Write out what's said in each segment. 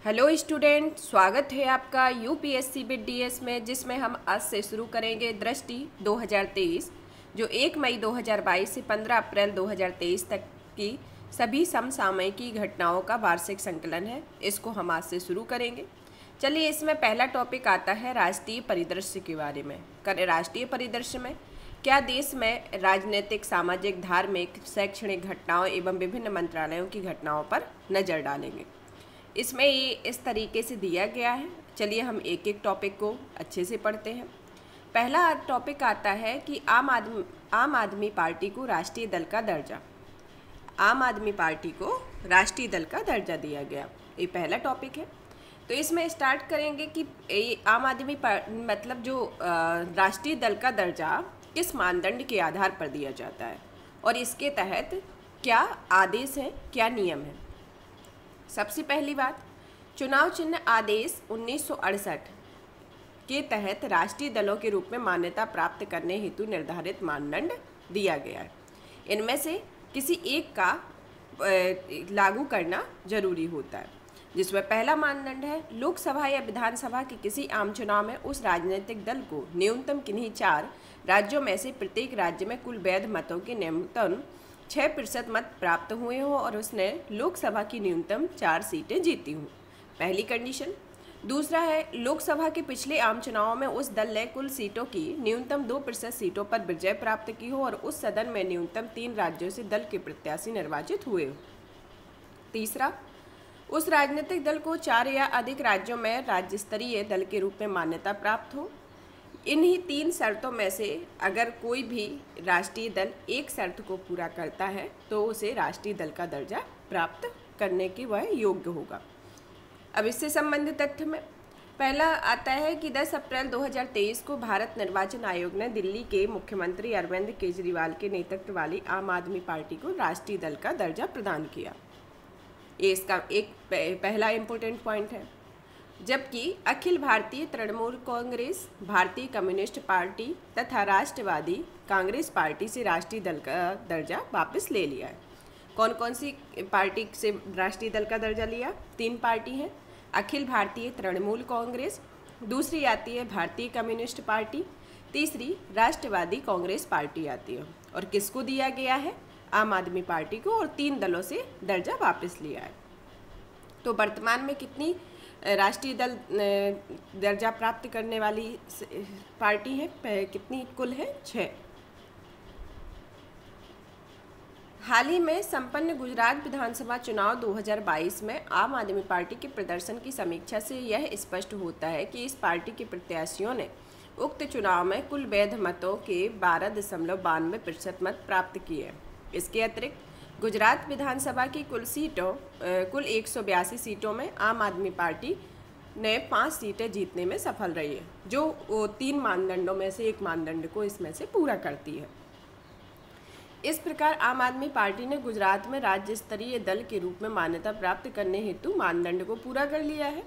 Hello student, स्वागत है आपका यूपीएससी बिट डीएस में, जिसमें हम आज से शुरू करेंगे दृष्टि 2023, जो 1 मई 2022 से 15 अप्रैल 2023 तक की सभी समसामयिकी घटनाओं का वार्षिक संकलन है। इसको हम आज से शुरू करेंगे। चलिए, इसमें पहला टॉपिक आता है राष्ट्रीय परिदृश्य के बारे में। राष्ट्रीय परिदृश्य में क्या देश में राजनीतिक, सामाजिक, धार्मिक, शैक्षणिक घटनाओं एवं विभिन्न मंत्रालयों की घटनाओं पर नज़र डालेंगे। इसमें ये इस तरीके से दिया गया है। चलिए हम एक एक टॉपिक को अच्छे से पढ़ते हैं। पहला टॉपिक आता है कि आम आदमी पार्टी को राष्ट्रीय दल का दर्जा। आम आदमी पार्टी को राष्ट्रीय दल का दर्जा दिया गया, ये पहला टॉपिक है। तो इसमें स्टार्ट करेंगे कि आम आदमी मतलब जो राष्ट्रीय दल का दर्जा किस मानदंड के आधार पर दिया जाता है और इसके तहत क्या आदेश हैं, क्या नियम हैं। सबसे पहली बात, चुनाव चिन्ह आदेश 1968 के तहत राष्ट्रीय दलों के रूप में मान्यता प्राप्त करने हेतु निर्धारित मानदंड दिया गया है। इनमें से किसी एक का लागू करना जरूरी होता है, जिसमें पहला मानदंड है लोकसभा या विधानसभा के किसी आम चुनाव में उस राजनीतिक दल को न्यूनतम किन्हीं 4 राज्यों में से प्रत्येक राज्य में कुल वैध मतों के न्यूनतम 6% मत प्राप्त हुए हों और उसने लोकसभा की न्यूनतम 4 सीटें जीती हों, पहली कंडीशन। दूसरा है लोकसभा के पिछले आम चुनावों में उस दल ने कुल सीटों की न्यूनतम 2% सीटों पर विजय प्राप्त की हो और उस सदन में न्यूनतम 3 राज्यों से दल के प्रत्याशी निर्वाचित हुए हो। तीसरा, उस राजनीतिक दल को 4 या अधिक राज्यों में राज्य स्तरीय दल के रूप में मान्यता प्राप्त हो। इन्हीं 3 शर्तों में से अगर कोई भी राष्ट्रीय दल एक शर्त को पूरा करता है तो उसे राष्ट्रीय दल का दर्जा प्राप्त करने की वह योग्य होगा। अब इससे संबंधित तथ्य में पहला आता है कि 10 अप्रैल 2023 को भारत निर्वाचन आयोग ने दिल्ली के मुख्यमंत्री अरविंद केजरीवाल के नेतृत्व वाली आम आदमी पार्टी को राष्ट्रीय दल का दर्जा प्रदान किया। ये इसका एक पहला इम्पोर्टेंट पॉइंट है। जबकि अखिल भारतीय तृणमूल कांग्रेस, भारतीय कम्युनिस्ट पार्टी तथा राष्ट्रवादी कांग्रेस पार्टी से राष्ट्रीय दल का दर्जा वापस ले लिया है। कौन कौन सी पार्टी से राष्ट्रीय दल का दर्जा लिया? 3 पार्टी हैं। अखिल भारतीय तृणमूल कांग्रेस, दूसरी आती है भारतीय कम्युनिस्ट पार्टी, तीसरी राष्ट्रवादी कांग्रेस पार्टी आती है। और किसको दिया गया है? आम आदमी पार्टी को, और 3 दलों से दर्जा वापस लिया है। तो वर्तमान में कितनी राष्ट्रीय दल दर्जा प्राप्त करने वाली पार्टी है? कितनी कुल है? 6। हाल ही में संपन्न गुजरात विधानसभा चुनाव 2022 में आम आदमी पार्टी के प्रदर्शन की समीक्षा से यह स्पष्ट होता है कि इस पार्टी के प्रत्याशियों ने उक्त चुनाव में कुल वैध मतों के 12.92% मत प्राप्त किए। इसके अतिरिक्त गुजरात विधानसभा की कुल 182 सीटों में आम आदमी पार्टी ने 5 सीटें जीतने में सफल रही है, जो 3 मानदंडों में से एक मानदंड को इसमें से पूरा करती है। इस प्रकार आम आदमी पार्टी ने गुजरात में राज्य स्तरीय दल के रूप में मान्यता प्राप्त करने हेतु मानदंड को पूरा कर लिया है।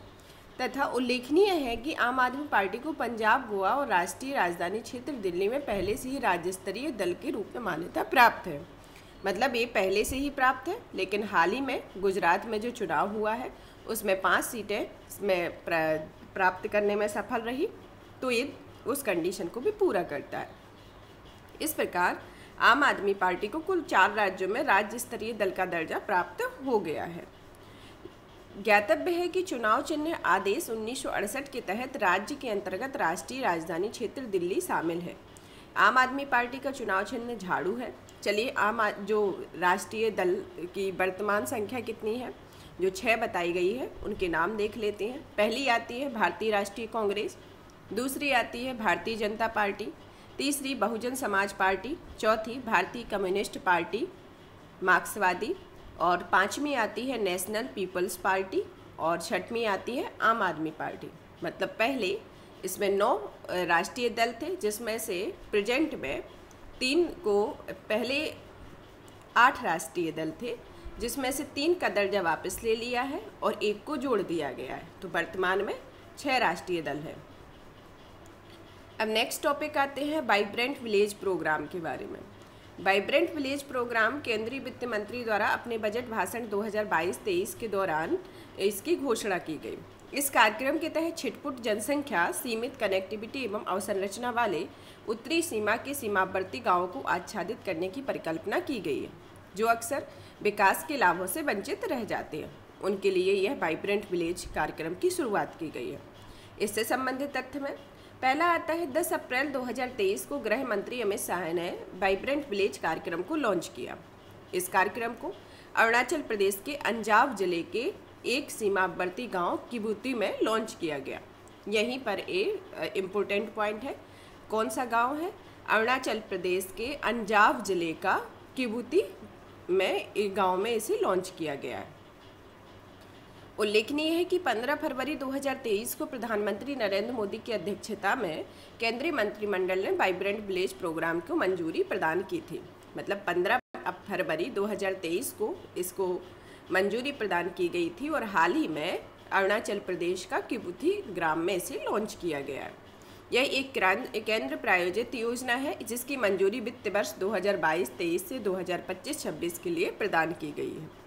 तथा उल्लेखनीय है कि आम आदमी पार्टी को पंजाब, गोवा और राष्ट्रीय राजधानी क्षेत्र दिल्ली में पहले से ही राज्य स्तरीय दल के रूप में मान्यता प्राप्त है। मतलब ये पहले से ही प्राप्त है, लेकिन हाल ही में गुजरात में जो चुनाव हुआ है उसमें 5 सीटें इसमें प्राप्त करने में सफल रही, तो ये उस कंडीशन को भी पूरा करता है। इस प्रकार आम आदमी पार्टी को कुल 4 राज्यों में राज्य स्तरीय दल का दर्जा प्राप्त हो गया है। ज्ञातव्य है कि चुनाव चिन्ह आदेश 1968 के तहत राज्य के अंतर्गत राष्ट्रीय राजधानी क्षेत्र दिल्ली शामिल है। आम आदमी पार्टी का चुनाव चिन्ह झाड़ू है। चलिए, जो राष्ट्रीय दल की वर्तमान संख्या कितनी है, जो 6 बताई गई है, उनके नाम देख लेते हैं। पहली आती है भारतीय राष्ट्रीय कांग्रेस, दूसरी आती है भारतीय जनता पार्टी, तीसरी बहुजन समाज पार्टी, चौथी भारतीय कम्युनिस्ट पार्टी मार्क्सवादी, और 5वीं आती है नेशनल पीपल्स पार्टी, और 6वीं आती है आम आदमी पार्टी। मतलब पहले इसमें 9 राष्ट्रीय दल थे, जिसमें से प्रेजेंट में 3 को, पहले 8 राष्ट्रीय दल थे, जिसमें से 3 का दर्जा वापस ले लिया है और 1 को जोड़ दिया गया है। तो वर्तमान में 6 राष्ट्रीय दल है। अब नेक्स्ट टॉपिक आते हैं वाइब्रेंट विलेज प्रोग्राम के बारे में। वाइब्रेंट विलेज प्रोग्राम केंद्रीय वित्त मंत्री द्वारा अपने बजट भाषण 2022-23 के दौरान इसकी घोषणा की गई। इस कार्यक्रम के तहत छिटपुट जनसंख्या, सीमित कनेक्टिविटी एवं अवसंरचना वाले उत्तरी सीमा के सीमावर्ती गांवों को आच्छादित करने की परिकल्पना की गई है, जो अक्सर विकास के लाभों से वंचित रह जाते हैं। उनके लिए यह वाइब्रेंट विलेज कार्यक्रम की शुरुआत की गई है। इससे संबंधित तथ्य में पहला आता है 10 अप्रैल 2023 को गृह मंत्री अमित शाह ने वाइब्रेंट विलेज कार्यक्रम को लॉन्च किया। इस कार्यक्रम को अरुणाचल प्रदेश के अंजाव जिले के एक सीमावर्ती गांव किबूती में लॉन्च किया गया। यहीं पर एक इम्पोर्टेंट पॉइंट है, कौन सा गांव है? अरुणाचल प्रदेश के अंजाव जिले का किबूती में एक गांव में इसे लॉन्च किया गया है। उल्लेखनीय है कि 15 फरवरी 2023 को प्रधानमंत्री नरेंद्र मोदी की अध्यक्षता में केंद्रीय मंत्रिमंडल ने वाइब्रेंट विलेज प्रोग्राम को मंजूरी प्रदान की थी। मतलब 15 फरवरी 2023 को इसको मंजूरी प्रदान की गई थी और हाल ही में अरुणाचल प्रदेश का किबूती ग्राम में इसे लॉन्च किया गया है। यह एक केंद्र प्रायोजित योजना है जिसकी मंजूरी वित्त वर्ष 2022-23 से 2025-26 के लिए प्रदान की गई है।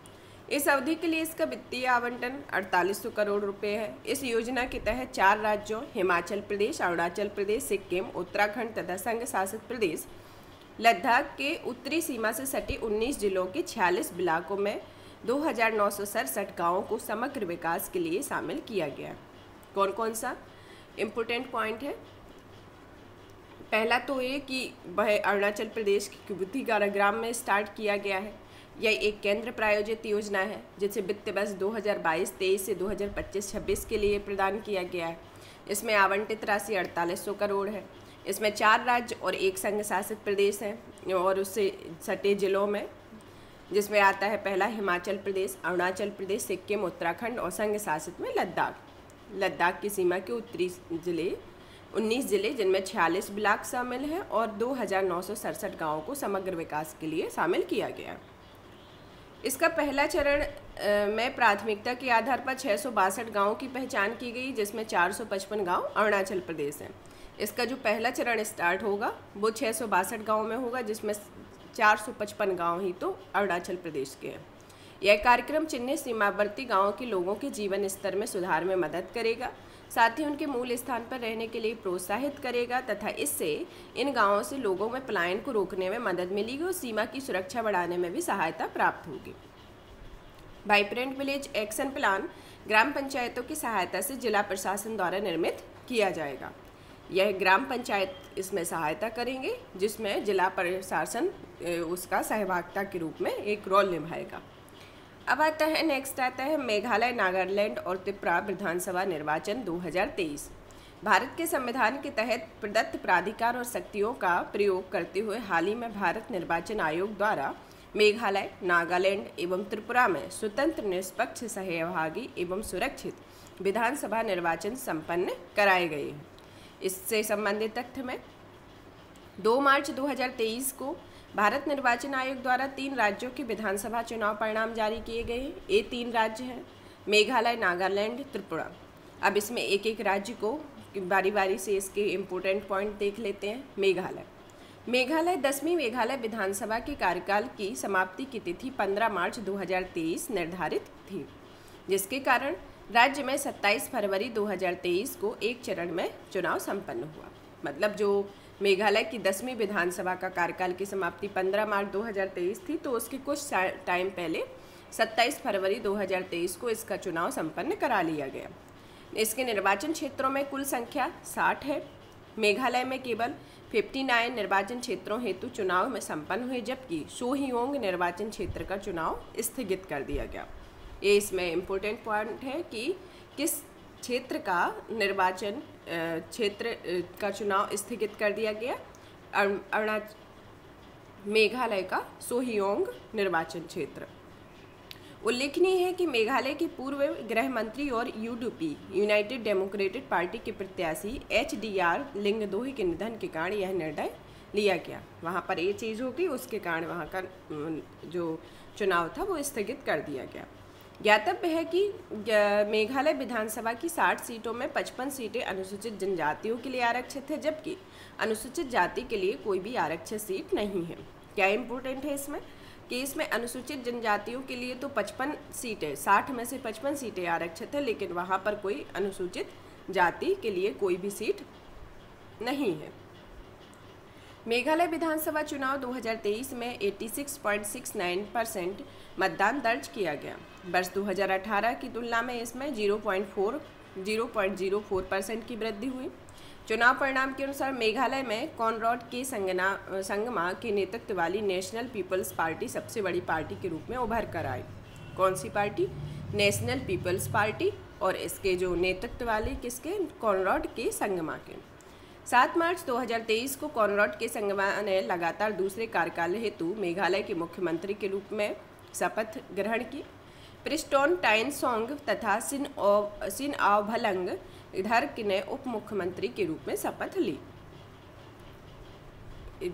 इस अवधि के लिए इसका वित्तीय आवंटन 4800 करोड़ रुपए है। इस योजना के तहत 4 राज्यों हिमाचल प्रदेश, अरुणाचल प्रदेश, सिक्किम, उत्तराखंड तथा संघ शासित प्रदेश लद्दाख के उत्तरी सीमा से सटे 19 जिलों के 46 ब्लॉकों में 2967 गाँवों को समग्र विकास के लिए शामिल किया गया। कौन कौन सा इम्पोर्टेंट पॉइंट है? पहला तो ये कि वह अरुणाचल प्रदेश के किबूती ग्राम में स्टार्ट किया गया है। यह एक केंद्र प्रायोजित योजना है जिसे वित्त वर्ष 2022-23 से 2025-26 के लिए प्रदान किया गया है। इसमें आवंटित राशि 4800 करोड़ है। इसमें 4 राज्य और एक संघ शासित प्रदेश हैं और उससे सटे जिलों में जिसमें आता है पहला हिमाचल प्रदेश, अरुणाचल प्रदेश, सिक्किम, उत्तराखंड और संघ शासित में लद्दाख की सीमा के उत्तरी जिले 19 जिले जिनमें 46 ब्लॉक शामिल हैं और 2967 गाँवों को समग्र विकास के लिए शामिल किया गया। इसका पहला चरण में प्राथमिकता के आधार पर 662 गाँवों की पहचान की गई, जिसमें 455 गाँव अरुणाचल प्रदेश हैं। इसका जो पहला चरण स्टार्ट होगा वो 662 गाँव में होगा, जिसमें 455 गाँव ही तो अरुणाचल प्रदेश के हैं। यह कार्यक्रम चिन्हित सीमावर्ती गाँवों के लोगों के जीवन स्तर में सुधार में मदद करेगा, साथ ही उनके मूल स्थान पर रहने के लिए प्रोत्साहित करेगा तथा इससे इन गांवों से लोगों में पलायन को रोकने में मदद मिलेगी और सीमा की सुरक्षा बढ़ाने में भी सहायता प्राप्त होगी। वाइब्रेंट विलेज एक्शन प्लान ग्राम पंचायतों की सहायता से जिला प्रशासन द्वारा निर्मित किया जाएगा। यह ग्राम पंचायत इसमें सहायता करेंगे, जिसमें जिला प्रशासन उसका सहभागिता के रूप में एक रोल निभाएगा। अब आता है नेक्स्ट आता है मेघालय, नागालैंड और त्रिपुरा विधानसभा निर्वाचन 2023। भारत के संविधान के तहत प्रदत्त प्राधिकार और शक्तियों का प्रयोग करते हुए हाल ही में भारत निर्वाचन आयोग द्वारा मेघालय, नागालैंड एवं त्रिपुरा में स्वतंत्र, निष्पक्ष, सहभागी एवं सुरक्षित विधानसभा निर्वाचन संपन्न कराए गए हैं। इससे संबंधित तथ्य में 2 मार्च 2023 को भारत निर्वाचन आयोग द्वारा 3 राज्यों के विधानसभा चुनाव परिणाम जारी किए गए हैं। ये 3 राज्य हैं मेघालय, नागालैंड, त्रिपुरा। अब इसमें एक एक राज्य को बारी बारी से इसके इम्पोर्टेंट पॉइंट देख लेते हैं। मेघालय 10वीं मेघालय विधानसभा के कार्यकाल की समाप्ति की तिथि 15 मार्च 2023 निर्धारित थी, जिसके कारण राज्य में 27 फरवरी 2023 को एक चरण में चुनाव संपन्न हुआ। मतलब जो मेघालय की 10वीं विधानसभा का कार्यकाल की समाप्ति 15 मार्च 2023 थी, तो उसके कुछ टाइम पहले 27 फरवरी 2023 को इसका चुनाव संपन्न करा लिया गया। इसके निर्वाचन क्षेत्रों में कुल संख्या 60 है। मेघालय में केवल 59 निर्वाचन क्षेत्रों हेतु चुनाव में संपन्न हुए, जबकि सोहियोंग निर्वाचन क्षेत्र का चुनाव स्थगित कर दिया गया। ये इसमें इम्पोर्टेंट पॉइंट है कि किस क्षेत्र का निर्वाचन क्षेत्र का चुनाव स्थगित कर दिया गया। मेघालय का सोहियोंग निर्वाचन क्षेत्र। उल्लेखनीय है कि मेघालय के पूर्व गृह मंत्री और यूडीपी यूनाइटेड डेमोक्रेटिक पार्टी के प्रत्याशी HDR लिंगदोही के निधन के कारण यह निर्णय लिया गया। वहाँ पर ये चीज़ होगी, उसके कारण वहाँ का जो चुनाव था वो स्थगित कर दिया गया। ज्ञातव्य है कि मेघालय विधानसभा की 60 सीटों में 55 सीटें अनुसूचित जनजातियों के लिए आरक्षित है, जबकि अनुसूचित जाति के लिए कोई भी आरक्षित सीट नहीं है। क्या इम्पोर्टेंट है इसमें कि इसमें अनुसूचित जनजातियों के लिए तो 55 सीटें, 60 में से 55 सीटें आरक्षित है, लेकिन वहाँ पर कोई अनुसूचित जाति के लिए कोई भी सीट नहीं है। मेघालय विधानसभा चुनाव 2023 में 86.69% मतदान दर्ज किया गया। वर्ष 2018 की तुलना में इसमें 0.04% की वृद्धि हुई। चुनाव परिणाम के अनुसार मेघालय में कॉनरॉड के संगमा के नेतृत्व वाली नेशनल पीपल्स पार्टी सबसे बड़ी पार्टी के रूप में उभर कर आई। कौन सी पार्टी? नेशनल पीपल्स पार्टी, और इसके जो नेतृत्व वाले किसके? कॉनरॉड के संगमा के। 7 मार्च 2023 को कॉनरॉड के संगमा ने लगातार दूसरे कार्यकाल हेतु मेघालय के मुख्यमंत्री के रूप में शपथ ग्रहण की। प्रिस्टोन टाइनसोंग तथा सिन आव भलंग धर्क ने उप मुख्यमंत्री के रूप में शपथ ली।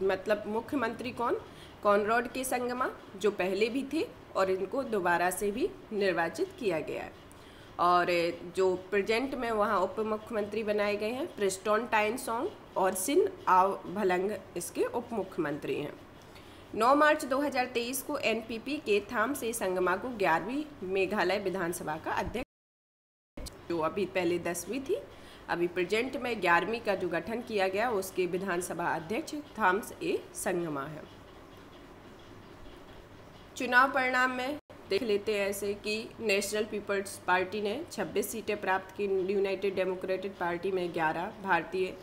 मतलब मुख्यमंत्री कौन? कॉनरॉड के संगमा, जो पहले भी थे और इनको दोबारा से भी निर्वाचित किया गया है। और जो प्रेजेंट में वहाँ उप मुख्यमंत्री बनाए गए हैं प्रिस्टोन टाइनसोंग और सिन आव भलंग इसके उप मुख्यमंत्री हैं। 9 मार्च 2023 को एनपीपी के थामसे संगमा को 11वीं मेघालय विधानसभा का अध्यक्ष, जो अभी पहले 10वीं थी, अभी प्रेजेंट में 11वीं का जो गठन किया गया उसके विधानसभा अध्यक्ष थामसे संगमा है। चुनाव परिणाम में देख लेते हैं ऐसे कि नेशनल पीपल्स पार्टी ने 26 सीटें प्राप्त की, यूनाइटेड डेमोक्रेटिक पार्टी में 11, भारतीय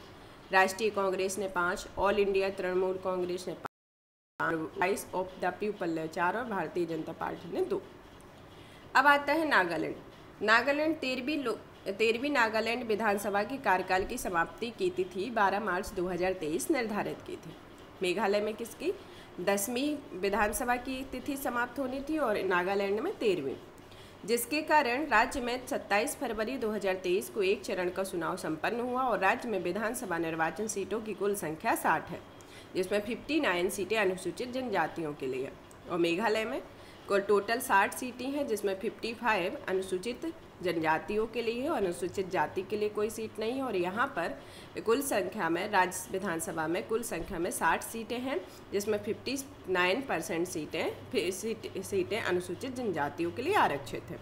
राष्ट्रीय कांग्रेस ने 5, ऑल इंडिया तृणमूल कांग्रेस ने 5, वॉइस ऑफ द पीपल ने 4 और भारतीय जनता पार्टी ने 2। अब आता है नागालैंड। नागालैंड 13वीं नागालैंड विधानसभा की कार्यकाल की समाप्ति की तिथि 12 मार्च 2023 निर्धारित की थी। मेघालय में किसकी? 10वीं विधानसभा की तिथि समाप्त होनी थी और नागालैंड में 13वीं, जिसके कारण राज्य में 27 फरवरी 2023 को एक चरण का चुनाव संपन्न हुआ और राज्य में विधानसभा निर्वाचन सीटों की कुल संख्या 60 है, जिसमें 59 सीटें अनुसूचित जनजातियों के लिए, और मेघालय में कुल टोटल 60 सीटें हैं, जिसमें 55 अनुसूचित जनजातियों के लिए और अनुसूचित जाति के लिए कोई सीट नहीं है। और यहाँ पर कुल संख्या में राज्य विधानसभा में कुल संख्या में 60 सीटें हैं, जिसमें 59% सीटें अनुसूचित जनजातियों के लिए आरक्षित हैं।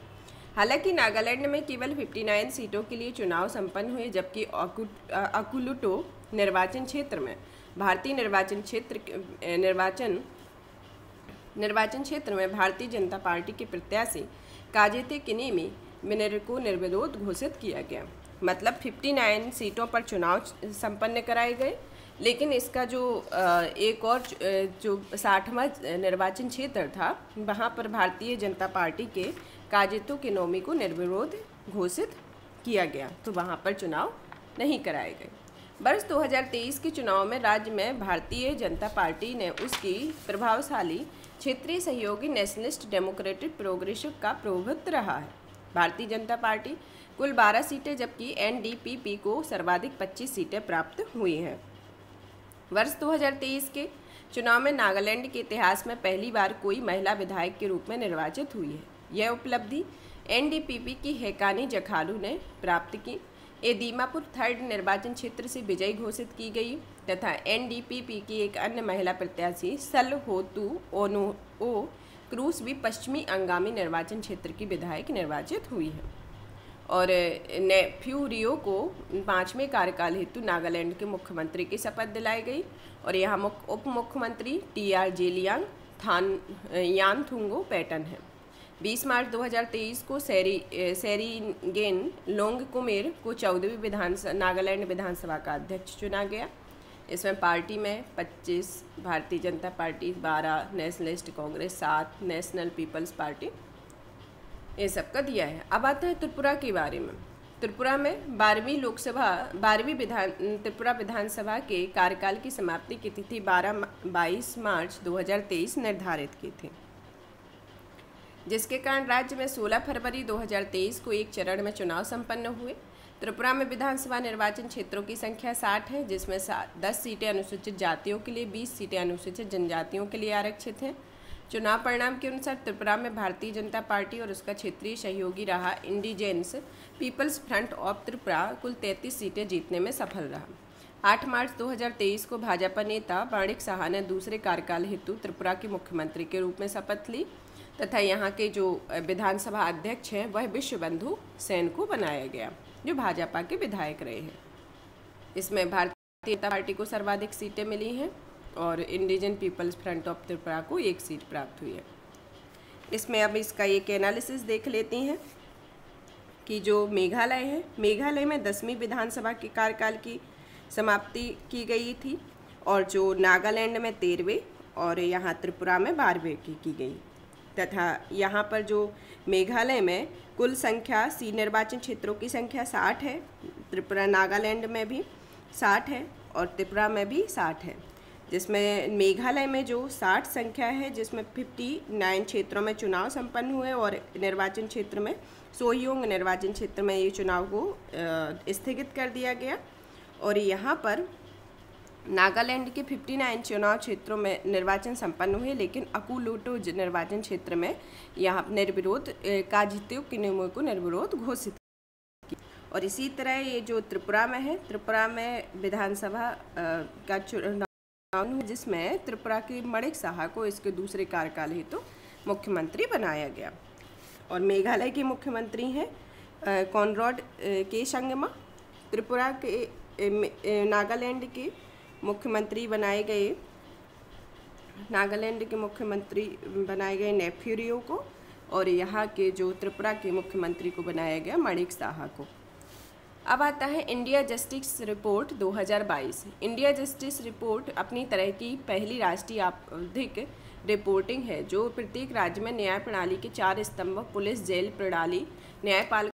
हालांकि नागालैंड में केवल 59 सीटों के लिए चुनाव संपन्न हुए, जबकि अकुलुटो निर्वाचन क्षेत्र में भारतीय निर्वाचन क्षेत्र में भारतीय जनता पार्टी के प्रत्याशी काजेते किनेमी मिनर को निर्विरोध घोषित किया गया। मतलब 59 सीटों पर चुनाव संपन्न कराए गए, लेकिन इसका जो एक और जो 60वां निर्वाचन क्षेत्र था वहाँ पर भारतीय जनता पार्टी के काजेतो किनोमी को निर्विरोध घोषित किया गया, तो वहाँ पर चुनाव नहीं कराए गए। वर्ष 2023 के चुनाव में राज्य में भारतीय जनता पार्टी ने उसकी प्रभावशाली क्षेत्रीय सहयोगी नेशनलिस्ट डेमोक्रेटिक प्रोग्रेसिव का प्रभुत्व रहा है। भारतीय जनता पार्टी कुल 12 सीटें, जबकि एनडीपीपी को सर्वाधिक 25 सीटें प्राप्त हुई हैं। वर्ष 2023 के चुनाव में नागालैंड के इतिहास में पहली बार कोई महिला विधायक के रूप में निर्वाचित हुई है। यह उपलब्धि एनडीपीपी की हेकानी जखालू ने प्राप्त की। ये दीमापुर 3rd निर्वाचन क्षेत्र से विजयी घोषित की गई तथा एनडीपीपी की एक अन्य महिला प्रत्याशी सलहोतु ओनो क्रूस भी पश्चिमी अंगामी निर्वाचन क्षेत्र की विधायक निर्वाचित हुई है। और नेफ्यू रियो को 5वें कार्यकाल हेतु नागालैंड के मुख्यमंत्री की शपथ दिलाई गई और यहाँ उप मुख्यमंत्री TR जेलियांग यानथुंगो पैटर्न है। 20 मार्च 2023 को सेरिगेन लोंगकुमेर को 14वीं नागालैंड विधानसभा का अध्यक्ष चुना गया। इसमें पार्टी में 25, Bharatiya Janata Party 12, Nationalist Congress 7, National People's Party, ये सब का दिया है। अब आता है त्रिपुरा के बारे में। त्रिपुरा में 12वीं त्रिपुरा विधानसभा के कार्यकाल की समाप्ति की तिथि 22 मार्च 2023 निर्धारित की थी, जिसके कारण राज्य में 16 फरवरी 2023 को एक चरण में चुनाव संपन्न हुए। त्रिपुरा में विधानसभा निर्वाचन क्षेत्रों की संख्या 60 है, जिसमें 10 सीटें अनुसूचित जातियों के लिए, 20 सीटें अनुसूचित जनजातियों के लिए आरक्षित हैं। चुनाव परिणाम के अनुसार त्रिपुरा में भारतीय जनता पार्टी और उसका क्षेत्रीय सहयोगी रहा Indigenous People's Front of Tripura कुल 33 सीटें जीतने में सफल रहा। 8 मार्च 2023 को भाजपा नेता माणिक साहा ने दूसरे कार्यकाल हेतु त्रिपुरा के मुख्यमंत्री के रूप में शपथ ली तथा यहाँ के जो विधानसभा अध्यक्ष हैं वह विश्वबंधु सेन को बनाया गया, जो भाजपा के विधायक रहे हैं। इसमें भारतीय जनता पार्टी को सर्वाधिक सीटें मिली हैं और इंडिजन पीपल्स फ्रंट ऑफ त्रिपुरा को 1 सीट प्राप्त हुई है। इसमें अब इसका एक एनालिसिस देख लेती हैं कि जो मेघालय है, मेघालय में 10वीं विधानसभा के कार्यकाल की समाप्ति की गई थी और जो नागालैंड में 13वें और यहाँ त्रिपुरा में 12वें की गई तथा यहाँ पर जो मेघालय में कुल संख्या निर्वाचन क्षेत्रों की संख्या 60 है, त्रिपुरा नागालैंड में भी 60 है और त्रिपुरा में भी 60 है, जिसमें मेघालय में जो 60 संख्या है जिसमें 59 क्षेत्रों में चुनाव संपन्न हुए और निर्वाचन क्षेत्र में सोहियोंग निर्वाचन क्षेत्र में ये चुनाव को स्थगित कर दिया गया। और यहाँ पर नागालैंड के 59 चुनाव क्षेत्रों में निर्वाचन संपन्न हुए, लेकिन अकुलोटो निर्वाचन क्षेत्र में यहाँ निर्विरोध काजित्यो किनेमो को निर्विरोध घोषित किया। और इसी तरह ये जो त्रिपुरा में है, त्रिपुरा में विधानसभा का चुनाव जिसमें त्रिपुरा के माणिक साहा को इसके दूसरे कार्यकाल हेतु मुख्यमंत्री बनाया गया। और मेघालय के मुख्यमंत्री हैं कॉनराड के संगमा। त्रिपुरा के नागालैंड के मुख्यमंत्री बनाए गए नेफ्यूरियो को और यहाँ के जो त्रिपुरा के मुख्यमंत्री को बनाया गया माणिक साहा को। अब आता है India justice report 2022। India justice report अपनी तरह की पहली राष्ट्रीय आपराधिक रिपोर्टिंग है जो प्रत्येक राज्य में न्याय प्रणाली के 4 स्तंभ पुलिस, जेल प्रणाली, न्यायपालिका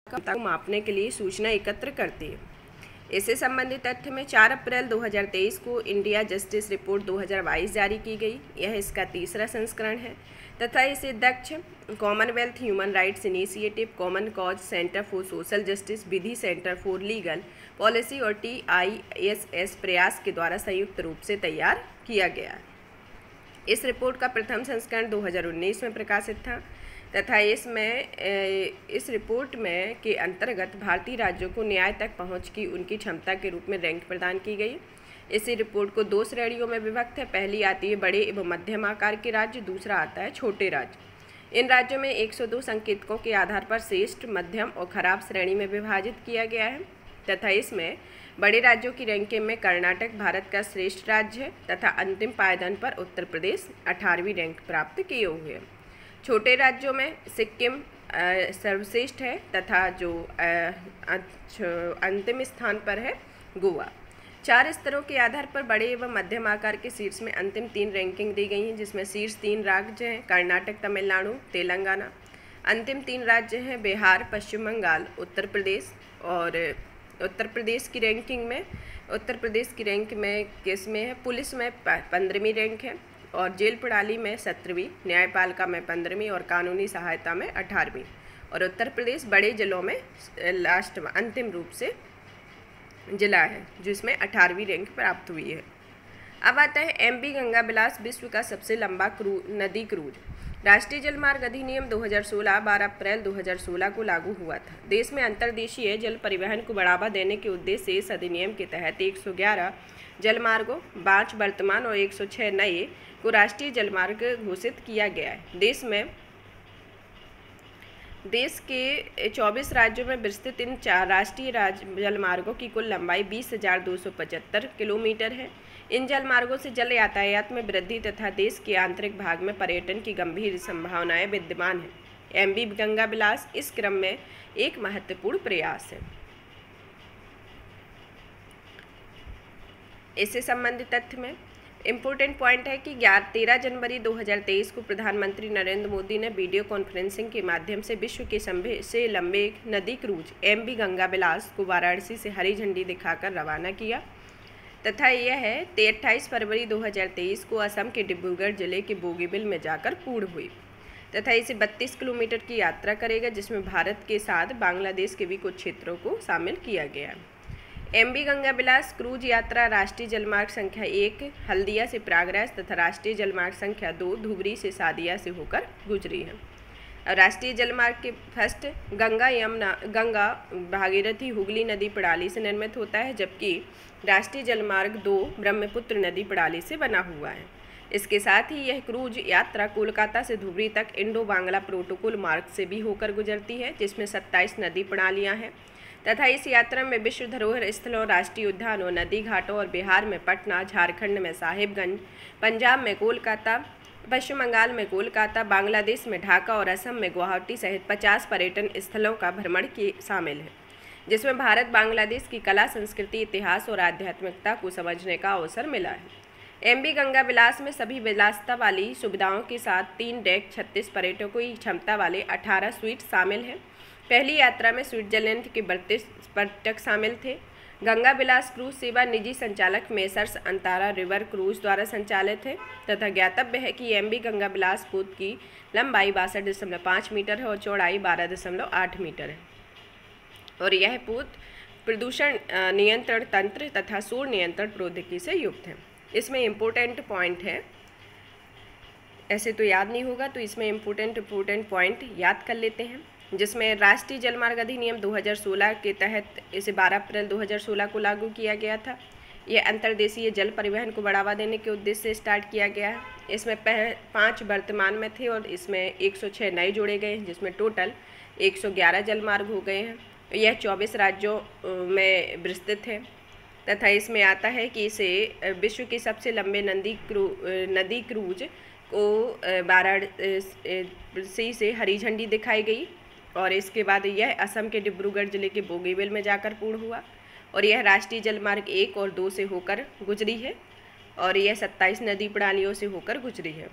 को मापने के लिए सूचना एकत्र करती है। इससे संबंधित तथ्य में 4 अप्रैल 2023 को इंडिया जस्टिस रिपोर्ट 2022 जारी की गई। यह इसका तीसरा संस्करण है तथा इसे Daksh, Commonwealth Human Rights Initiative, Common Cause Centre for Social Justice, Vidhi Centre for Legal Policy और TISS प्रयास के द्वारा संयुक्त रूप से तैयार किया गया है। इस रिपोर्ट का प्रथम संस्करण 2019 में प्रकाशित था तथा इस रिपोर्ट में के अंतर्गत भारतीय राज्यों को न्याय तक पहुंच की उनकी क्षमता के रूप में रैंक प्रदान की गई। इसी रिपोर्ट को 2 श्रेणियों में विभक्त है। पहली आती है बड़े एवं मध्यम आकार के राज्य, दूसरा आता है छोटे राज्य। इन राज्यों में 102 संकेतकों के आधार पर श्रेष्ठ, मध्यम और खराब श्रेणी में विभाजित किया गया है तथा इसमें बड़े राज्यों की रैंकिंग में कर्नाटक भारत का श्रेष्ठ राज्य है तथा अंतिम पायदान पर उत्तर प्रदेश 18वीं रैंक प्राप्त किए हुए हैं। छोटे राज्यों में सिक्किम सर्वश्रेष्ठ है तथा जो अंतिम स्थान पर है गोवा। 4 स्तरों के आधार पर बड़े एवं मध्यम आकार के शीर्ष में अंतिम 3 रैंकिंग दी गई हैं, जिसमें शीर्ष 3 राज्य हैं कर्नाटक, तमिलनाडु, तेलंगाना। अंतिम 3 राज्य हैं बिहार, पश्चिम बंगाल, उत्तर प्रदेश। और उत्तर प्रदेश की रैंक में किस में है? पुलिस में 15वीं रैंक है और जेल प्रणाली में 17वीं, न्यायपालिका में 15वीं और कानूनी सहायता में 18वीं। और उत्तर प्रदेश बड़े जिलों में लास्ट में अंतिम रूप से जिला है जिसमें 18वीं रैंक प्राप्त हुई है। अब आता है MV गंगा बिलास विश्व का सबसे लंबा नदी क्रूज। राष्ट्रीय जलमार्ग अधिनियम 2016 12 अप्रैल 2016 को लागू हुआ था। देश में अंतर्देशीय जल परिवहन को बढ़ावा देने के उद्देश्य से इस अधिनियम के तहत 111 जलमार्गों, 5 वर्तमान और 106 नए को राष्ट्रीय जलमार्ग घोषित किया गया है। देश के 24 राज्यों में विस्तृत इन 4 राष्ट्रीय जलमार्गों की कुल लंबाई 20,275 किलोमीटर है। इन जलमार्गों से जल यातायात में वृद्धि तथा देश के आंतरिक भाग में पर्यटन की गंभीर संभावनाएं विद्यमान हैं। MV गंगा बिलास इस क्रम में एक महत्वपूर्ण प्रयास है। इससे संबंधित तथ्य में इम्पोर्टेंट पॉइंट है कि 13 जनवरी 2023 को प्रधानमंत्री नरेंद्र मोदी ने वीडियो कॉन्फ्रेंसिंग के माध्यम से विश्व के सबसे लंबे नदी क्रूज MV गंगा बिलास को वाराणसी से हरी झंडी दिखाकर रवाना किया तथा यह 28 फरवरी 2023 को असम के डिब्रूगढ़ जिले के बोगीबिल में जाकर पूर्ण हुई तथा इसे 32 किलोमीटर की यात्रा करेगा, जिसमें भारत के साथ बांग्लादेश के भी कुछ क्षेत्रों को शामिल किया गया। MV गंगा बिलास क्रूज यात्रा राष्ट्रीय जलमार्ग संख्या 1 हल्दिया से प्रयागराज तथा राष्ट्रीय जलमार्ग संख्या 2 धुबरी से सादिया से होकर गुजरी है। राष्ट्रीय जलमार्ग के फर्स्ट गंगा भागीरथी हुगली नदी प्रणाली से निर्मित होता है, जबकि राष्ट्रीय जलमार्ग 2 ब्रह्मपुत्र नदी प्रणाली से बना हुआ है। इसके साथ ही यह क्रूज यात्रा कोलकाता से धुबरी तक इंडो बांग्ला प्रोटोकॉल मार्ग से भी होकर गुजरती है, जिसमें 27 नदी प्रणालियां हैं तथा इस यात्रा में विश्व धरोहर स्थलों, राष्ट्रीय उद्यानों, नदी घाटों और बिहार में पटना, झारखंड में साहिबगंज, पंजाब में कोलकाता, पश्चिम बंगाल में कोलकाता, बांग्लादेश में ढाका और असम में गुवाहाटी सहित 50 पर्यटन स्थलों का भ्रमण शामिल है, जिसमें भारत बांग्लादेश की कला, संस्कृति, इतिहास और आध्यात्मिकता को समझने का अवसर मिला है। MV गंगा विलास में सभी विलासिता वाली सुविधाओं के साथ 3 डेक, 36 पर्यटकों की क्षमता वाले 18 स्वीट शामिल हैं। पहली यात्रा में स्विट्जरलैंड के 32 पर्यटक शामिल थे। गंगा विलास क्रूज सेवा निजी संचालक मेसर्स अंतारा रिवर क्रूज द्वारा संचालित है तथा ज्ञातव्य है कि MV गंगा विलास पोत की लंबाई 62.5 मीटर है और चौड़ाई 12.8 मीटर है और यह पोत प्रदूषण नियंत्रण तंत्र तथा शोर नियंत्रण प्रौद्योगिकी से युक्त है। इसमें इम्पोर्टेंट पॉइंट है, ऐसे तो याद नहीं होगा, तो इसमें इम्पोर्टेंट पॉइंट याद कर लेते हैं, जिसमें राष्ट्रीय जलमार्ग अधिनियम 2016 के तहत इसे 12 अप्रैल 2016 को लागू किया गया था। यह अंतर्देशीय जल परिवहन को बढ़ावा देने के उद्देश्य से स्टार्ट किया गया है। इसमें 5 वर्तमान में थे और इसमें 106 नए जोड़े गए हैं, जिसमें टोटल 111 जलमार्ग हो गए हैं। यह 24 राज्यों में विस्तृत है तथा इसमें आता है कि इसे विश्व के सबसे लंबे नदी क्रूज को वाराणसी से हरी झंडी दिखाई गई और इसके बाद यह असम के डिब्रूगढ़ जिले के बोगीबिल में जाकर पूर्ण हुआ और यह राष्ट्रीय जलमार्ग 1 और 2 से होकर गुजरी है और यह 27 नदी प्रणालियों से होकर गुजरी है।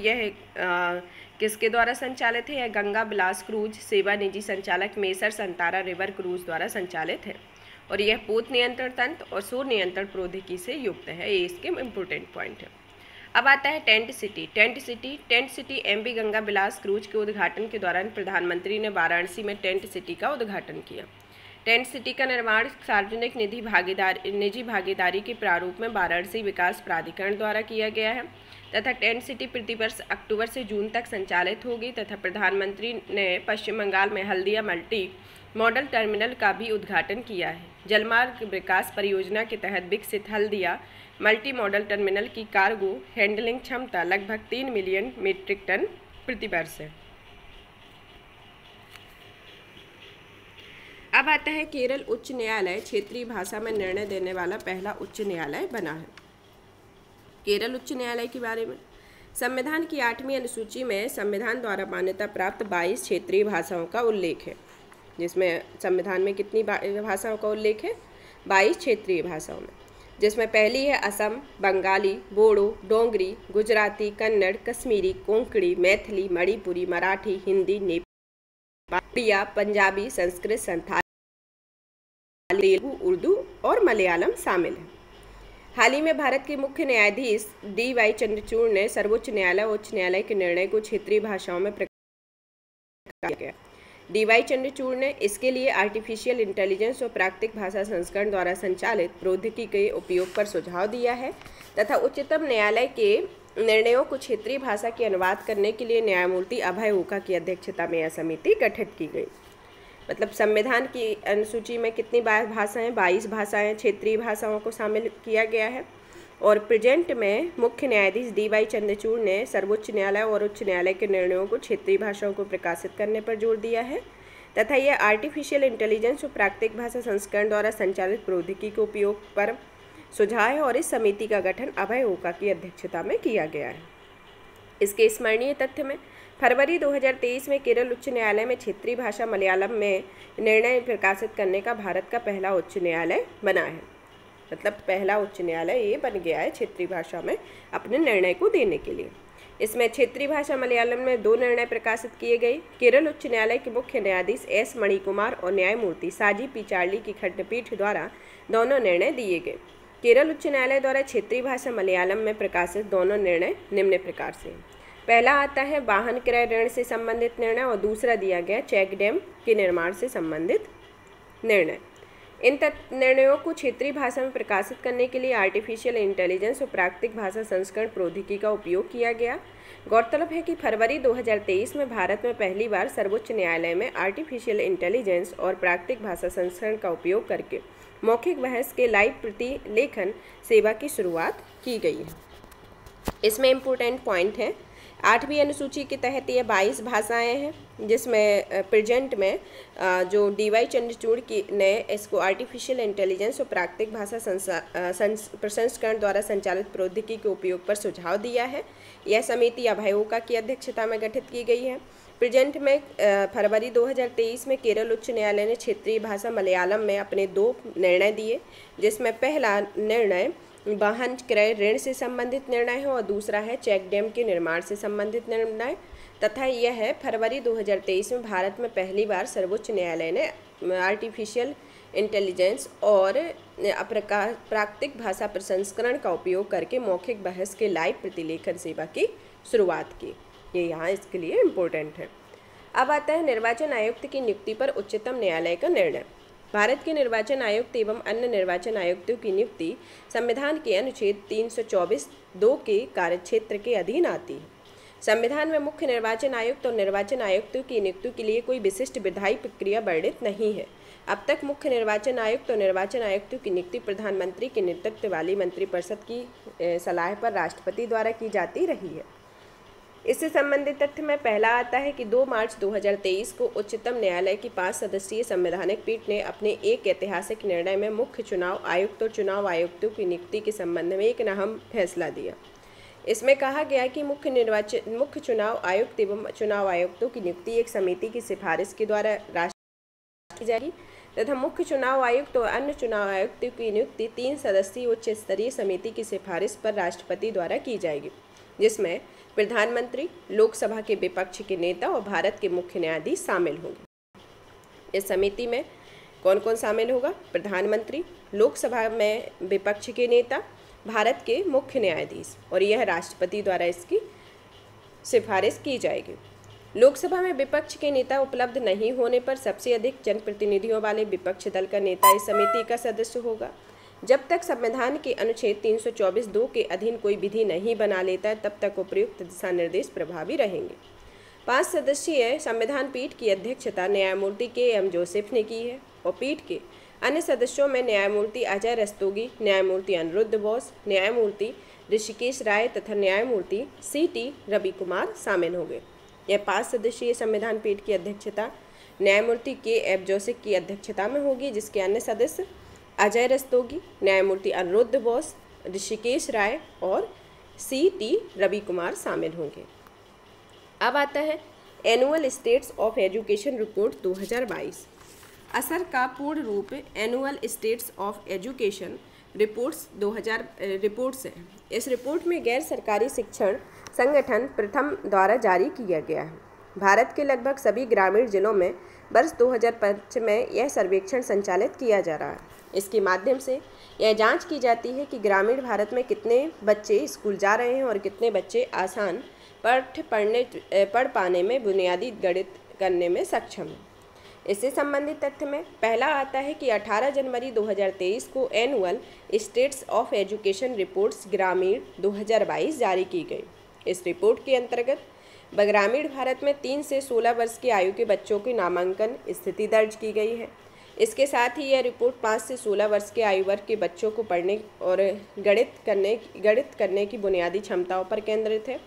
यह किसके द्वारा संचालित है? यह गंगा विलास क्रूज सेवा निजी संचालक मेसर्स अंतारा रिवर क्रूज द्वारा संचालित है और यह पोत नियंत्रण तंत्र और शोर नियंत्रण प्रौद्योगिकी से युक्त है। ये इसके इम्पोर्टेंट पॉइंट है। अब आता है टेंट सिटी MV गंगा विलास क्रूज के उद्घाटन के दौरान प्रधानमंत्री ने वाराणसी में टेंट सिटी का उद्घाटन किया। टेंट सिटी का निर्माण सार्वजनिक निजी भागीदारी के प्रारूप में वाराणसी विकास प्राधिकरण द्वारा किया गया है तथा टेंट सिटी प्रतिवर्ष अक्टूबर से जून तक संचालित होगी तथा प्रधानमंत्री ने पश्चिम बंगाल में हल्दिया मल्टी मॉडल टर्मिनल का भी उद्घाटन किया है। जलमार्ग विकास परियोजना के तहत विकसित हल्दिया मल्टी मॉडल टर्मिनल की कार्गो हैंडलिंग क्षमता लगभग 3 मिलियन मीट्रिक टन प्रतिवर्ष है। अब आता है केरल उच्च न्यायालय क्षेत्रीय भाषा में निर्णय देने वाला पहला उच्च न्यायालय बना है। केरल उच्च न्यायालय के बारे में संविधान की 8वीं अनुसूची में संविधान द्वारा मान्यता प्राप्त 22 क्षेत्रीय भाषाओं का उल्लेख है, जिसमें संविधान में कितनी भाषाओं का उल्लेख है? 22 क्षेत्रीय भाषाओं में, जिसमें पहली है असम, बंगाली, बोडो, डोंगरी, गुजराती, कन्नड़, कश्मीरी, कोंकणी, मैथिली, मणिपुरी, मराठी, हिंदी, नेपाली, उड़िया, पंजाबी, संस्कृत, संथाली, तेलुगु, उर्दू और मलयालम शामिल है। हाल ही में भारत के मुख्य न्यायाधीश DY चंद्रचूड़ ने सर्वोच्च न्यायालय और उच्च न्यायालय के निर्णय को क्षेत्रीय भाषाओं में प्रकाशित किया गया। DY चंद्रचूड़ ने इसके लिए आर्टिफिशियल इंटेलिजेंस और प्राकृतिक भाषा संस्करण द्वारा संचालित प्रौद्योगिकी के उपयोग पर सुझाव दिया है तथा उच्चतम न्यायालय के निर्णयों को क्षेत्रीय भाषा के अनुवाद करने के लिए न्यायमूर्ति अभय ओका की अध्यक्षता में यह समिति गठित की गई। मतलब संविधान की अनुसूची में कितनी भाषाएं? 22 भाषाएं क्षेत्रीय भाषाओं को शामिल किया गया है और प्रेजेंट में मुख्य न्यायाधीश DY चंद्रचूड़ ने सर्वोच्च न्यायालय और उच्च न्यायालय के निर्णयों को क्षेत्रीय भाषाओं को प्रकाशित करने पर जोर दिया है तथा यह आर्टिफिशियल इंटेलिजेंस और प्राकृतिक भाषा संस्करण द्वारा संचालित प्रौद्योगिकी के उपयोग पर सुझाव है और इस समिति का गठन अभय ओका की अध्यक्षता में किया गया है। इसके स्मरणीय तथ्य में फरवरी 2023 में केरल उच्च न्यायालय में क्षेत्रीय भाषा मलयालम में निर्णय प्रकाशित करने का भारत का पहला उच्च न्यायालय बना है। मतलब पहला उच्च न्यायालय ये बन गया है क्षेत्रीय भाषा में अपने निर्णय को देने के लिए। इसमें क्षेत्रीय भाषा मलयालम में 2 निर्णय प्रकाशित किए गए। केरल उच्च न्यायालय के मुख्य न्यायाधीश S मणिकुमार और न्यायमूर्ति साजी पी चार्ली की खंडपीठ द्वारा दोनों निर्णय दिए गए। केरल उच्च न्यायालय द्वारा क्षेत्रीय भाषा मलयालम में प्रकाशित दोनों निर्णय निम्न प्रकार से। पहला आता है वाहन क्रय ऋण से संबंधित निर्णय और दूसरा दिया गया चेक डैम के निर्माण से संबंधित निर्णय। इन निर्णयों को क्षेत्रीय भाषा में प्रकाशित करने के लिए आर्टिफिशियल इंटेलिजेंस और प्राकृतिक भाषा संस्करण प्रौद्योगिकी का उपयोग किया गया। गौरतलब है कि फरवरी 2023 में भारत में पहली बार सर्वोच्च न्यायालय में आर्टिफिशियल इंटेलिजेंस और प्राकृतिक भाषा संस्करण का उपयोग करके मौखिक बहस के लाइव प्रतिलेखन सेवा की शुरुआत की गई है। इसमें इम्पोर्टेंट पॉइंट है, 8वीं अनुसूची के तहत ये 22 भाषाएं हैं, जिसमें प्रेजेंट में जो DY चंद्रचूड़ ने इसको आर्टिफिशियल इंटेलिजेंस और प्राकृतिक भाषा प्रसंस्करण द्वारा संचालित प्रौद्योगिकी के उपयोग पर सुझाव दिया है। यह समिति अभयोका की अध्यक्षता में गठित की गई है। प्रेजेंट में फरवरी 2023 में केरल उच्च न्यायालय ने क्षेत्रीय भाषा मलयालम में अपने 2 निर्णय दिए, जिसमें पहला निर्णय वाहन क्रय ऋण से संबंधित निर्णय है और दूसरा है चेक डैम के निर्माण से संबंधित निर्णय, तथा यह है फरवरी 2023 में भारत में पहली बार सर्वोच्च न्यायालय ने आर्टिफिशियल इंटेलिजेंस और प्राकृतिक भाषा प्रसंस्करण का उपयोग करके मौखिक बहस के लाइव प्रतिलेखन सेवा की शुरुआत की। ये यहाँ इसके लिए इम्पोर्टेंट है। अब आता है निर्वाचन आयुक्त की नियुक्ति पर उच्चतम न्यायालय का निर्णय। भारत के निर्वाचन आयुक्त एवं अन्य निर्वाचन आयुक्तों की नियुक्ति संविधान के अनुच्छेद 324(2) के कार्यक्षेत्र के अधीन आती है। संविधान में मुख्य निर्वाचन आयुक्त और निर्वाचन आयुक्तों की नियुक्ति के लिए कोई विशिष्ट विधायी प्रक्रिया वर्णित नहीं है। अब तक मुख्य निर्वाचन आयुक्त और निर्वाचन आयुक्तों की नियुक्ति प्रधानमंत्री के नेतृत्व वाली मंत्रिपरिषद की सलाह पर राष्ट्रपति द्वारा की जाती रही है। इससे संबंधित तथ्य में पहला आता है कि 2 मार्च 2023 को उच्चतम न्यायालय की 5 सदस्यीय संवैधानिक पीठ ने अपने एक ऐतिहासिक निर्णय में मुख्य चुनाव आयुक्त और चुनाव आयुक्तों की नियुक्ति के संबंध में एक अहम फैसला दिया। इसमें कहा गया कि मुख्य चुनाव आयुक्त एवं चुनाव आयुक्तों की नियुक्ति एक समिति की सिफारिश के द्वारा राष्ट्रपति की जाएगी तथा मुख्य चुनाव आयुक्त और अन्य चुनाव आयुक्तों की नियुक्ति 3 सदस्यीय उच्च स्तरीय समिति की सिफारिश पर राष्ट्रपति द्वारा की जाएगी, जिसमें प्रधानमंत्री, लोकसभा के विपक्ष के नेता और भारत के मुख्य न्यायाधीश शामिल होंगे। इस समिति में कौन कौन शामिल होगा? प्रधानमंत्री, लोकसभा में विपक्ष के नेता, भारत के मुख्य न्यायाधीश, और यह राष्ट्रपति द्वारा इसकी सिफारिश की जाएगी। लोकसभा में विपक्ष के नेता उपलब्ध नहीं होने पर सबसे अधिक जनप्रतिनिधियों वाले विपक्ष दल का नेता इस समिति का सदस्य होगा। जब तक संविधान के अनुच्छेद 324(2) के अधीन कोई विधि नहीं बना लेता है, तब तक उपयुक्त दिशा निर्देश प्रभावी रहेंगे। 5 सदस्यीय संविधान पीठ की अध्यक्षता न्यायमूर्ति KM जोसेफ ने की है और पीठ के अन्य सदस्यों में न्यायमूर्ति अजय रस्तोगी, न्यायमूर्ति अनिरुद्ध बोस, न्यायमूर्ति ऋषिकेश राय तथा न्यायमूर्ति CT रवि कुमार शामिल होंगे। यह 5 सदस्यीय संविधान पीठ की अध्यक्षता न्यायमूर्ति KM जोसेफ की अध्यक्षता में होगी, जिसके अन्य सदस्य अजय रस्तोगी, न्यायमूर्ति अनिरुद्ध बोस, ऋषिकेश राय और CT रवि कुमार शामिल होंगे। अब आता है annual states of education report 2022। असर का पूर्ण रूप annual states of education reports है। इस रिपोर्ट में गैर सरकारी शिक्षण संगठन प्रथम द्वारा जारी किया गया है। भारत के लगभग सभी ग्रामीण जिलों में वर्ष 2005 में यह सर्वेक्षण संचालित किया जा रहा है। इसके माध्यम से यह जांच की जाती है कि ग्रामीण भारत में कितने बच्चे स्कूल जा रहे हैं और कितने बच्चे आसान पढ़ पाने में बुनियादी गणित करने में सक्षम हैं। इससे संबंधित तथ्य में पहला आता है कि 18 जनवरी 2023 को annual states of education reports ग्रामीण 2022 जारी की गई। इस रिपोर्ट के अंतर्गत ग्रामीण भारत में 3 से 16 वर्ष की आयु के बच्चों की नामांकन स्थिति दर्ज की गई है। इसके साथ ही यह रिपोर्ट 5 से 16 वर्ष के आयु वर्ग के बच्चों को पढ़ने और गणित करने की बुनियादी क्षमताओं पर केंद्रित है।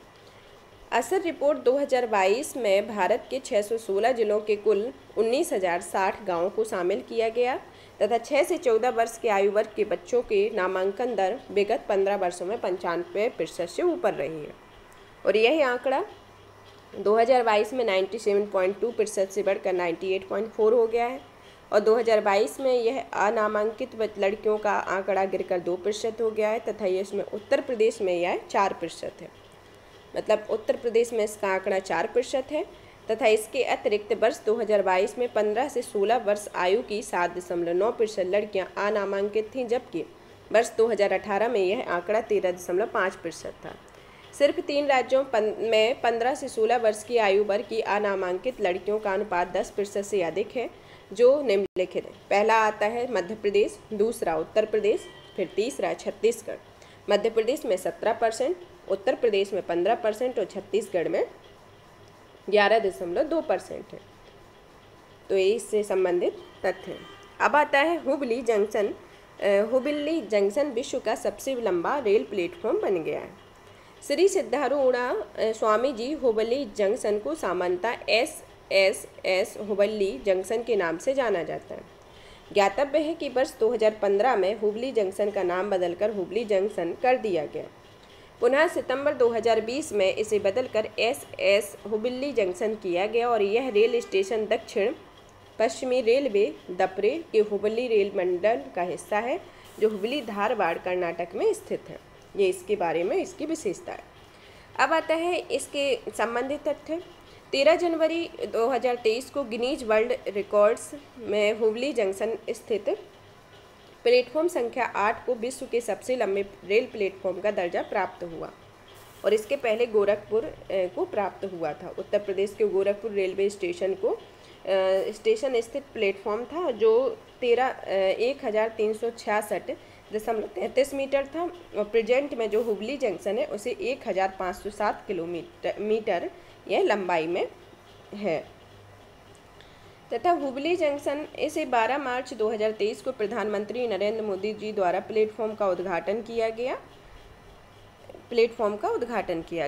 असर रिपोर्ट 2022 में भारत के 616 जिलों के कुल 19,060 गाँवों को शामिल किया गया तथा 6 से 14 वर्ष के आयु वर्ग के बच्चों के नामांकन दर विगत 15 वर्षों में 95% से ऊपर रही है और यह आंकड़ा 2022 में 97.2% से बढ़कर 98.4 हो गया है और 2022 में यह अनामांकित लड़कियों का आंकड़ा गिरकर 2% हो गया है तथा इसमें उत्तर प्रदेश में यह 4% है। मतलब उत्तर प्रदेश में इसका आंकड़ा 4% है तथा इसके अतिरिक्त वर्ष 2022 में 15 से 16 वर्ष आयु की 7.9% लड़कियां अनामांकित थीं, जबकि वर्ष 2018 में यह आंकड़ा 13.5% था। सिर्फ 3 राज्यों में 15 से 16 वर्ष की आयु वर्ग की अनामांकित लड़कियों का अनुपात 10% से अधिक है, जो निम्नलिखित है। पहला आता है मध्य प्रदेश, दूसरा उत्तर प्रदेश, फिर तीसरा छत्तीसगढ़। मध्य प्रदेश में 17%, उत्तर प्रदेश में 15% और छत्तीसगढ़ में 11.2% है। तो ये इससे संबंधित तथ्य हैं। अब आता है हुबली जंक्शन। हुबली जंक्शन विश्व का सबसे लंबा रेल प्लेटफॉर्म बन गया है। श्री सिद्धारूढ़ा स्वामी जी हुबली जंक्शन को सामान्यतः SSS हुबली जंक्शन के नाम से जाना जाता है। ज्ञातव्य है कि वर्ष 2015 में हुबली जंक्शन का नाम बदलकर हुबली जंक्शन कर दिया गया। पुनः सितंबर 2020 में इसे बदलकर SS हुबली जंक्शन किया गया और यह रेल स्टेशन दक्षिण पश्चिमी रेलवे दपरे के हुबली रेल मंडल का हिस्सा है, जो हुबली धारवाड़ कर्नाटक में स्थित है। ये इसके बारे में इसकी विशेषता है। अब आता है इसके संबंधित तथ्य। 13 जनवरी 2023 को गिनीज वर्ल्ड रिकॉर्ड्स में हुबली जंक्शन स्थित प्लेटफॉर्म संख्या 8 को विश्व के सबसे लंबे रेल प्लेटफॉर्म का दर्जा प्राप्त हुआ और इसके पहले गोरखपुर को प्राप्त हुआ था। उत्तर प्रदेश के गोरखपुर रेलवे स्टेशन को स्टेशन स्थित प्लेटफॉर्म था, जो 13,366.33 मीटर था और प्रेजेंट में जो हुबली जंक्शन है उसे 1,507 किलोमीटर यह लंबाई में है तथा हुबली जंक्शन इसे 12 मार्च 2023 को प्रधानमंत्री नरेंद्र मोदी जी द्वारा प्लेटफॉर्म का उद्घाटन किया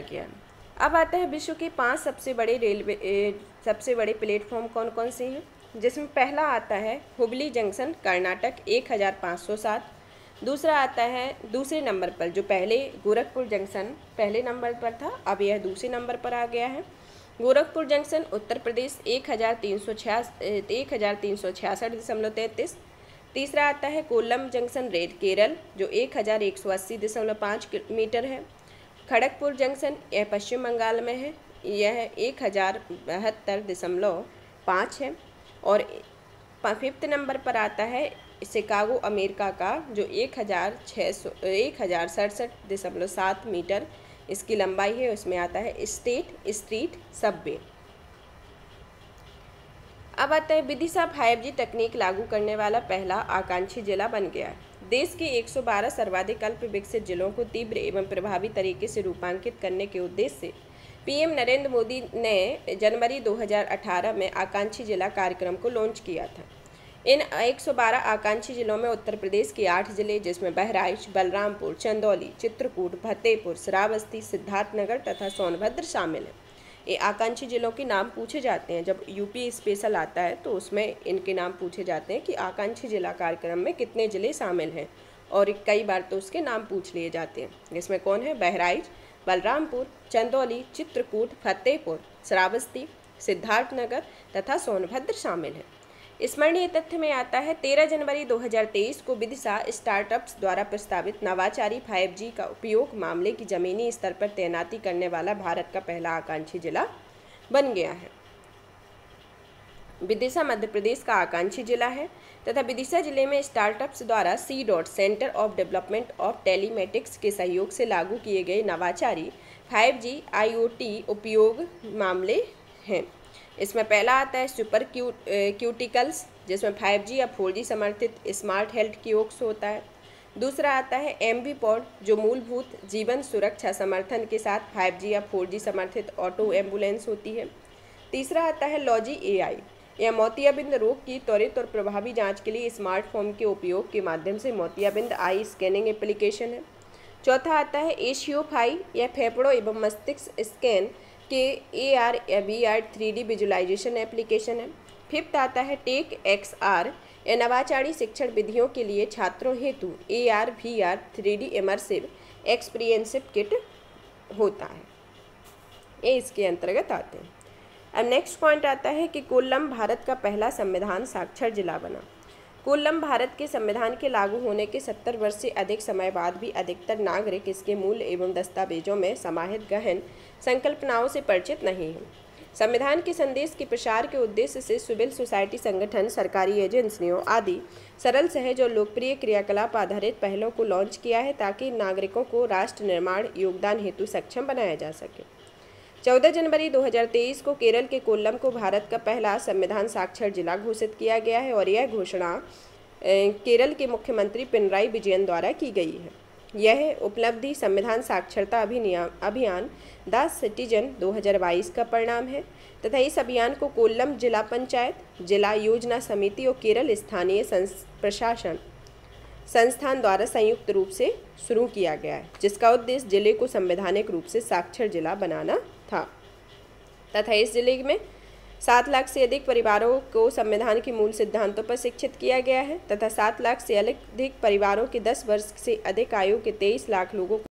गया। अब आता है विश्व के 5 सबसे बड़े प्लेटफॉर्म कौन कौन से हैं, जिसमें पहला आता है हुबली जंक्शन कर्नाटक 1,507। दूसरा आता है दूसरे नंबर पर, जो पहले गोरखपुर जंक्शन पहले नंबर पर था, अब यह दूसरे नंबर पर आ गया है। गोरखपुर जंक्शन उत्तर प्रदेश 1,366.33। तीसरा आता है कोल्लम जंक्शन रेड केरल, जो 1,180.5 मीटर है। खड़गपुर जंक्शन यह पश्चिम बंगाल में है, यह 1,072.5 है। और 5th नंबर पर आता है शिकागो अमेरिका का, जो 1,067.7 मीटर इसकी लंबाई है। उसमें आता है स्ट्रीट सबवे। अब आता है विदिशा 5G तकनीक लागू करने वाला पहला आकांक्षी जिला बन गया। देश के 112 सर्वाधिक अल्प विकसित जिलों को तीव्र एवं प्रभावी तरीके से रूपांकित करने के उद्देश्य से पीएम नरेंद्र मोदी ने जनवरी 2018 में आकांक्षी जिला कार्यक्रम को लॉन्च किया था। इन 112 आकांक्षी जिलों में उत्तर प्रदेश के 8 जिले, जिसमें बहराइच, बलरामपुर, चंदौली, चित्रकूट, फतेहपुर, श्रावस्ती, सिद्धार्थनगर तथा सोनभद्र शामिल हैं। ये आकांक्षी जिलों के नाम पूछे जाते हैं। जब यूपी स्पेशल आता है तो उसमें इनके नाम पूछे जाते हैं कि आकांक्षी जिला कार्यक्रम में कितने जिले शामिल हैं, और कई बार तो उसके नाम पूछ लिए जाते हैं। इसमें कौन है? बहराइच, बलरामपुर, चंदौली, चित्रकूट, फतेहपुर, श्रावस्ती, सिद्धार्थनगर तथा सोनभद्र शामिल हैं। स्मरणीय तथ्य में आता है 13 जनवरी 2023 को विदिशा स्टार्टअप्स द्वारा प्रस्तावित नवाचारी 5G का उपयोग मामले की जमीनी स्तर पर तैनाती करने वाला भारत का पहला आकांक्षी जिला बन गया है। विदिशा मध्य प्रदेश का आकांक्षी जिला है तथा विदिशा जिले में स्टार्टअप्स द्वारा C. Centre of development of telematics के सहयोग से लागू किए गए नवाचारी 5G IoT उपयोग मामले हैं। इसमें पहला आता है सुपर क्यूटिकल्स, जिसमें 5G या 4G समर्थित स्मार्ट हेल्थ कियोस्क होता है। दूसरा आता है MV-Pod, जो मूलभूत जीवन सुरक्षा समर्थन के साथ 5G या 4G समर्थित ऑटो एम्बुलेंस होती है। तीसरा आता है लॉजी AI, यह मोतियाबिंद रोग की त्वरित और प्रभावी जांच के लिए स्मार्टफोन के उपयोग के माध्यम से मोतियाबिंद आई स्कैनिंग एप्लीकेशन है। चौथा आता है एशियोफाई, यह फेफड़ों एवं मस्तिष्क स्कैन के AR या VR 3D विजुलाइजेशन एप्लीकेशन है। फिफ्थ आता है टेक XR, यह नवाचारी शिक्षण विधियों के लिए छात्रों हेतु AR VR 3D immersive experiential kit होता है। ये इसके अंतर्गत आते हैं। अब नेक्स्ट पॉइंट आता है कि कोल्लम भारत का पहला संविधान साक्षर जिला बना। कोल्लम भारत के संविधान के लागू होने के 70 वर्ष से अधिक समय बाद भी अधिकतर नागरिक इसके मूल एवं दस्तावेजों में समाहित गहन संकल्पनाओं से परिचित नहीं हैं। संविधान के संदेश के प्रसार के उद्देश्य से सिविल सोसाइटी संगठन, सरकारी एजेंसियों आदि सरल, सहज और लोकप्रिय क्रियाकलाप आधारित पहलों को लॉन्च किया है ताकि नागरिकों को राष्ट्र निर्माण योगदान हेतु सक्षम बनाया जा सके। 14 जनवरी 2023 को केरल के कोल्लम को भारत का पहला संविधान साक्षर जिला घोषित किया गया है और यह घोषणा केरल के मुख्यमंत्री पिनराई विजयन द्वारा की गई है। यह उपलब्धि संविधान साक्षरता अभियान द सिटीजन 2022 का परिणाम है तथा इस अभियान को कोल्लम जिला पंचायत, जिला योजना समिति और केरल स्थानीय प्रशासन संस्थान द्वारा संयुक्त रूप से शुरू किया गया है, जिसका उद्देश्य जिले को संवैधानिक रूप से साक्षर जिला बनाना था तथा इस जिले में 7 लाख से अधिक परिवारों को संविधान के मूल सिद्धांतों पर शिक्षित किया गया है तथा 7 लाख से अधिक परिवारों के 10 वर्ष से अधिक आयु के 23 लाख लोगों को